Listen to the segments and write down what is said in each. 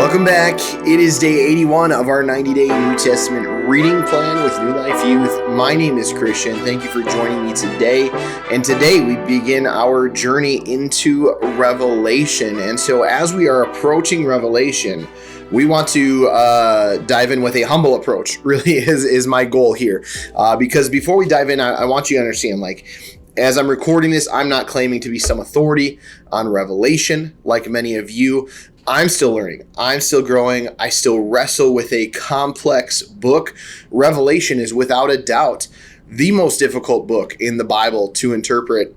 Welcome back. It is day 81 of our 90-day New Testament reading plan with New Life Youth. My name is Christian. Thank you for joining me today. And today we begin our journey into Revelation. And so as we are approaching Revelation, we want to dive in with a humble approach, really is my goal here. Because before we dive in, I want you to understand, as I'm recording this, I'm not claiming to be some authority on Revelation, like many of you. I'm still learning. I'm still growing. I still wrestle with a complex book. Revelation is without a doubt the most difficult book in the Bible to interpret.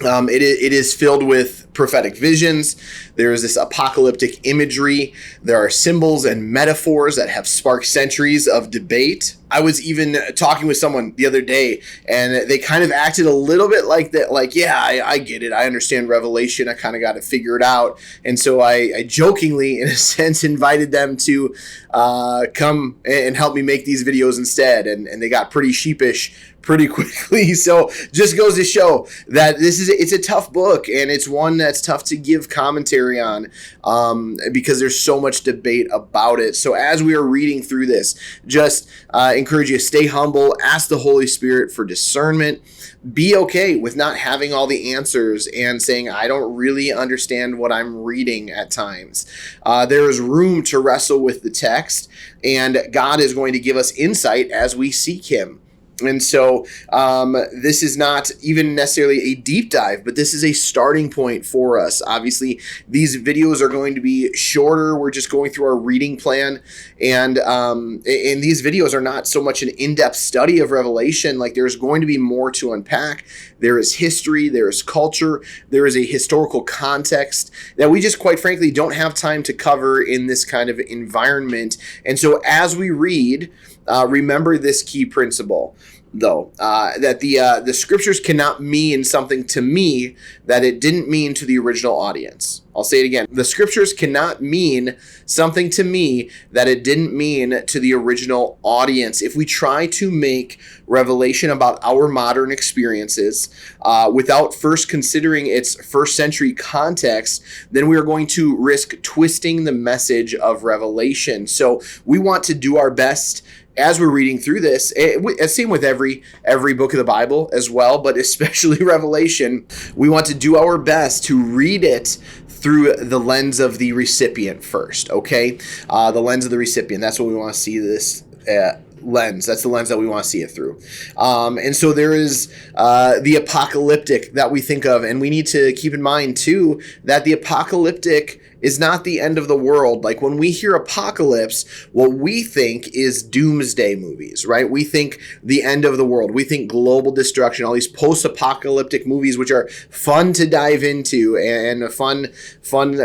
It is filled with prophetic visions. There is this apocalyptic imagery. There are symbols and metaphors that have sparked centuries of debate. I was even talking with someone the other day, and they kind of acted a little bit like that. I get it. I understand Revelation. I kind of got to figure it out. And so I jokingly, in a sense, invited them to come and help me make these videos instead. And they got pretty sheepish pretty quickly. So just goes to show that it's a tough book, and it's one that's tough to give commentary on because there's so much debate about it. So as we are reading through this, just encourage you to stay humble, ask the Holy Spirit for discernment, be okay with not having all the answers and saying, I don't really understand what I'm reading at times. There is room to wrestle with the text, and God is going to give us insight as we seek Him. And so this is not even necessarily a deep dive, but this is a starting point for us. Obviously, these videos are going to be shorter. We're just going through our reading plan. And these videos are not so much an in-depth study of Revelation. There's going to be more to unpack. There is history, there is culture, there is a historical context that we just quite frankly don't have time to cover in this kind of environment. And so as we read, remember this key principle, though, that the scriptures cannot mean something to me that it didn't mean to the original audience. I'll say it again. The scriptures cannot mean something to me that it didn't mean to the original audience. If we try to make Revelation about our modern experiences without first considering its first century context, then we are going to risk twisting the message of Revelation. So we want to do our best as we're reading through this. Same with every book of the Bible as well, but especially Revelation. We want to do our best to read it through the lens of the recipient first, okay? The lens of the recipient. That's what we want to see this lens. That's the lens that we want to see it through. And so there is the apocalyptic that we think of, and we need to keep in mind too that the apocalyptic is not the end of the world. When we hear apocalypse, what we think is doomsday movies, right? We think the end of the world. We think global destruction, all these post-apocalyptic movies, which are fun to dive into and a fun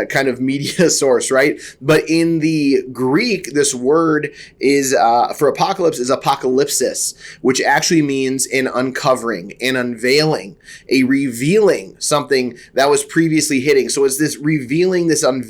kind of media source, right? But in the Greek, this word is for apocalypse is apocalypsis, which actually means an uncovering, an unveiling, a revealing something that was previously hidden. So it's this revealing, this unveiling.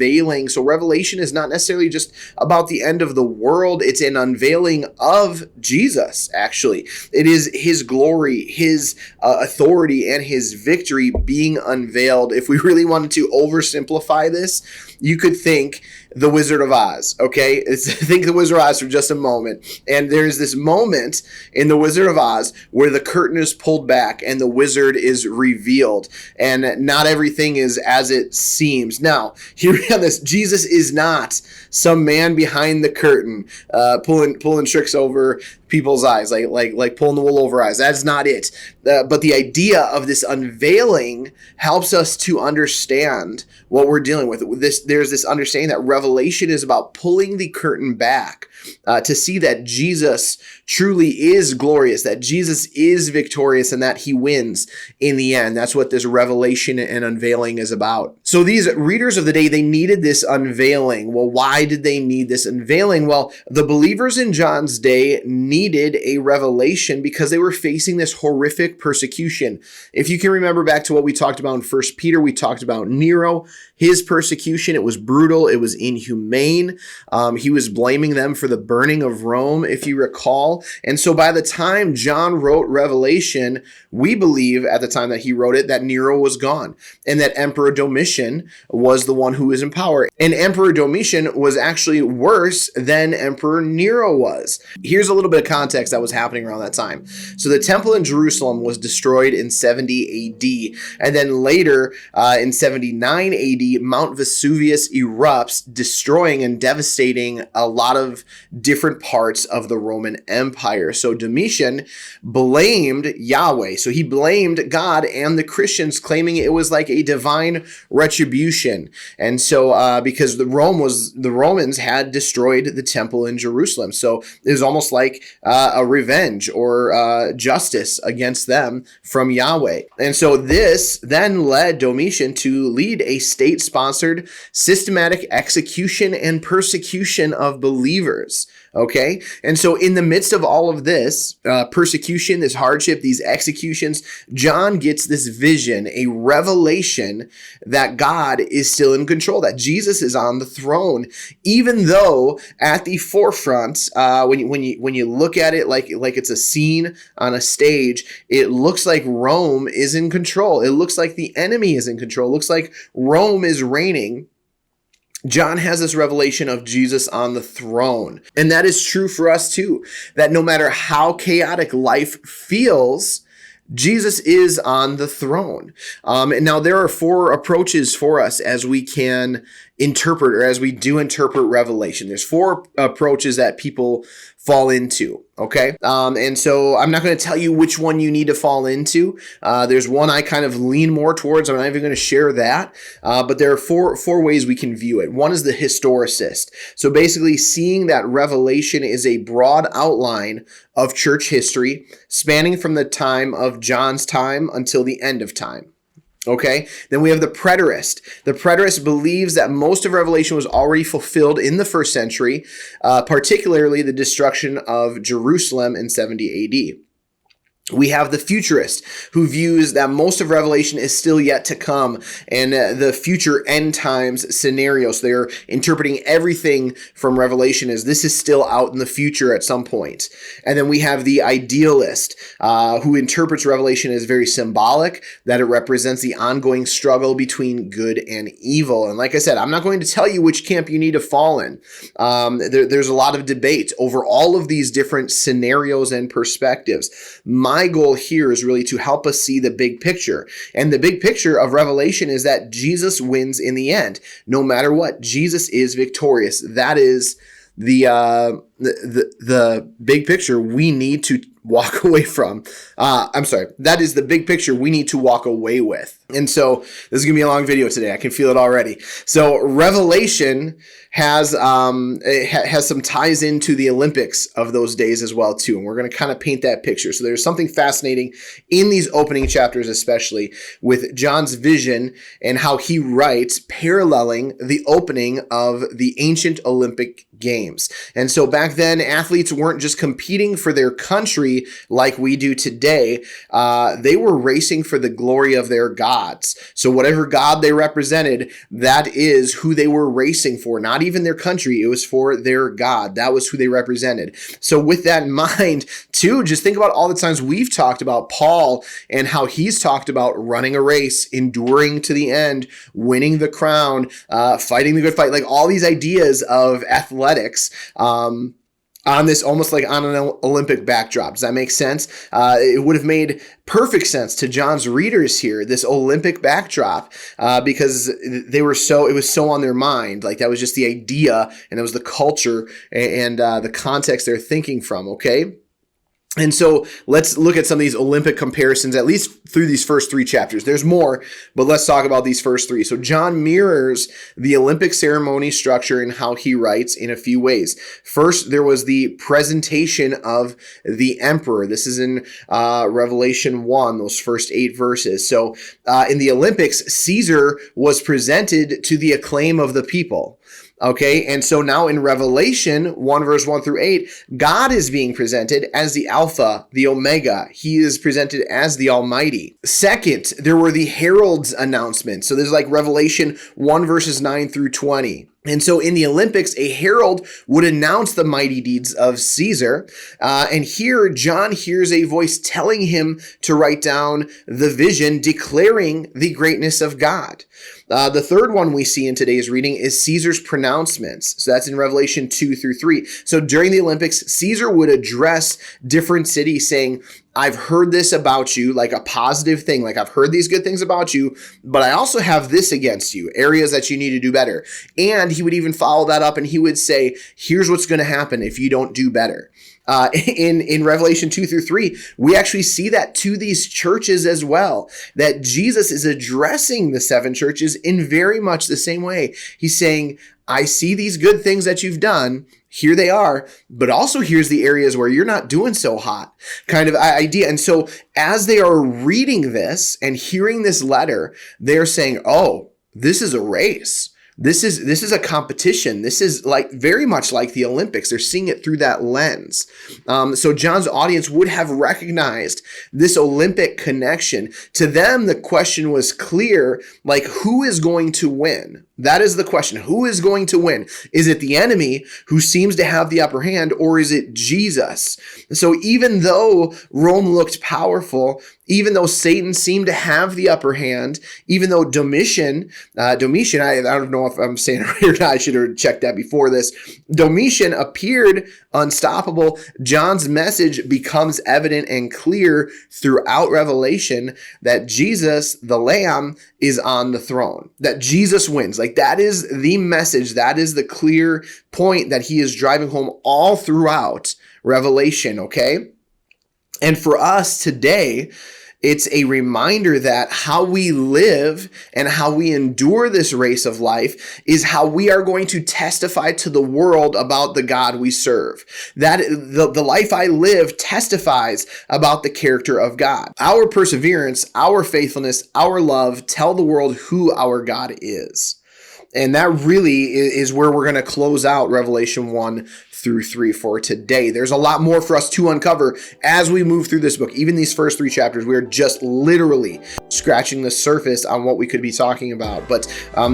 So Revelation is not necessarily just about the end of the world. It's an unveiling of Jesus, actually. It is His glory, His authority, and His victory being unveiled. If we really wanted to oversimplify this, you could think The Wizard of Oz, okay? Think The Wizard of Oz for just a moment. And there's this moment in The Wizard of Oz where the curtain is pulled back and the wizard is revealed. And not everything is as it seems. Now, here we have this. Jesus is not some man behind the curtain pulling tricks over people's eyes, like pulling the wool over eyes. That's not it. But the idea of this unveiling helps us to understand what we're dealing with. There's this understanding that Revelation is about pulling the curtain back to see that Jesus truly is glorious, that Jesus is victorious, and that He wins in the end. That's what this revelation and unveiling is about. So these readers of the day, they needed this unveiling. Well, why did they need this unveiling? Well, the believers in John's day needed a revelation because they were facing this horrific persecution. If you can remember back to what we talked about in 1 Peter, we talked about Nero, his persecution. It was brutal. It was inhumane. He was blaming them for the burning of Rome, if you recall. And so by the time John wrote Revelation, we believe at the time that he wrote it that Nero was gone and that Emperor Domitian Domitian was the one who was in power. And Emperor Domitian was actually worse than Emperor Nero was. Here's a little bit of context that was happening around that time. So the temple in Jerusalem was destroyed in 70 AD. And then later in 79 AD, Mount Vesuvius erupts, destroying and devastating a lot of different parts of the Roman Empire. So Domitian blamed Yahweh. So he blamed God and the Christians, claiming it was like a divine retribution. And so because the Romans had destroyed the temple in Jerusalem. So it was almost like a revenge or justice against them from Yahweh. And so this then led Domitian to lead a state-sponsored systematic execution and persecution of believers. Okay. And so in the midst of all of this persecution, this hardship, these executions, John gets this vision, a revelation that God is still in control, that Jesus is on the throne, even though at the forefront, when you look at it like it's a scene on a stage, it looks like Rome is in control. It looks like the enemy is in control. It looks like Rome is reigning. John has this revelation of Jesus on the throne. And that is true for us too, that no matter how chaotic life feels, Jesus is on the throne. And now there are 4 approaches for us as we can interpret, or as we do interpret Revelation. There's 4 approaches that people fall into. Okay. And so I'm not going to tell you which one you need to fall into. There's one I kind of lean more towards. I'm not even going to share that. But there are four ways we can view it. One is the historicist. So basically seeing that Revelation is a broad outline of church history spanning from the time of John's time until the end of time. Okay, then we have the preterist. The preterist believes that most of Revelation was already fulfilled in the first century, particularly the destruction of Jerusalem in 70 AD. We have the futurist, who views that most of Revelation is still yet to come, and the future end times scenario. So they're interpreting everything from Revelation as this is still out in the future at some point. And then we have the idealist, who interprets Revelation as very symbolic, that it represents the ongoing struggle between good and evil. And like I said, I'm not going to tell you which camp you need to fall in. There's a lot of debate over all of these different scenarios and perspectives. My goal here is really to help us see the big picture. And the big picture of Revelation is that Jesus wins in the end. No matter what, Jesus is victorious. That is the big picture we need to walk away from. That is the big picture we need to walk away with. And so this is going to be a long video today. I can feel it already. So Revelation has some ties into the Olympics of those days as well too. And we're going to kind of paint that picture. So there's something fascinating in these opening chapters, especially with John's vision and how he writes paralleling the opening of the ancient Olympic Games. And so back then, athletes weren't just competing for their country like we do today. They were racing for the glory of their gods. So whatever god they represented, that is who they were racing for. Not even their country. It was for their god. That was who they represented. So with that in mind, too, just think about all the times we've talked about Paul and how he's talked about running a race, enduring to the end, winning the crown, fighting the good fight, like all these ideas of athletics on this almost like on an Olympic backdrop. Does that make sense? It would have made perfect sense to John's readers here, this Olympic backdrop, because it was so on their mind. Like that was just the idea, and that was the culture and the context they're thinking from. Okay. And so let's look at some of these Olympic comparisons, at least through these first 3 chapters. There's more, but let's talk about these first 3. So John mirrors the Olympic ceremony structure in how he writes in a few ways. First, there was the presentation of the emperor. This is in Revelation 1, those first 8 verses. So in the Olympics, Caesar was presented to the acclaim of the people. Okay, and so now in Revelation 1 verse 1 through 8, God is being presented as the Alpha, the Omega. He is presented as the Almighty. Second, there were the herald's announcements. So there's like Revelation 1 verses 9 through 20. And so in the Olympics, a herald would announce the mighty deeds of Caesar. And here, John hears a voice telling him to write down the vision, declaring the greatness of God. The third one we see in today's reading is Caesar's pronouncements. So that's in Revelation 2-3. So during the Olympics, Caesar would address different cities saying, I've heard this about you, like a positive thing, like I've heard these good things about you, but I also have this against you, areas that you need to do better. And he would even follow that up and he would say, here's what's going to happen if you don't do better. In Revelation 2-3, we actually see that to these churches as well, that Jesus is addressing the seven churches in very much the same way. He's saying, I see these good things that you've done. Here they are, but also here's the areas where you're not doing so hot kind of idea. And so as they are reading this and hearing this letter, they're saying, oh, this is a race. This is a competition. This is like very much like the Olympics. They're seeing it through that lens. So John's audience would have recognized this Olympic connection. To them, the question was clear, like who is going to win? That is the question. Who is going to win? Is it the enemy who seems to have the upper hand, or is it Jesus? So even though Rome looked powerful, even though Satan seemed to have the upper hand, even though Domitian, I don't know if I'm saying it right or not, I should have checked that before this. Domitian appeared unstoppable. John's message becomes evident and clear throughout Revelation that Jesus, the Lamb, is on the throne, that Jesus wins. Like that is the message. That is the clear point that he is driving home all throughout Revelation. Okay. And for us today, it's a reminder that how we live and how we endure this race of life is how we are going to testify to the world about the God we serve. That the life I live testifies about the character of God. Our perseverance, our faithfulness, our love tell the world who our God is. And that really is where we're going to close out Revelation 1-3 for today. There's a lot more for us to uncover as we move through this book. Even these first 3 chapters, we're just literally scratching the surface on what we could be talking about. But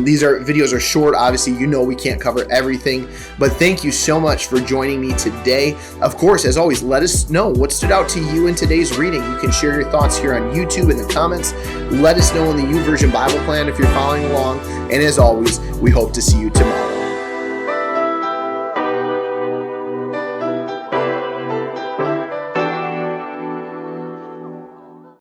these videos are short. Obviously, we can't cover everything. But thank you so much for joining me today. Of course, as always, let us know what stood out to you in today's reading. You can share your thoughts here on YouTube in the comments. Let us know in the YouVersion Bible plan if you're following along. And as always, we hope to see you tomorrow.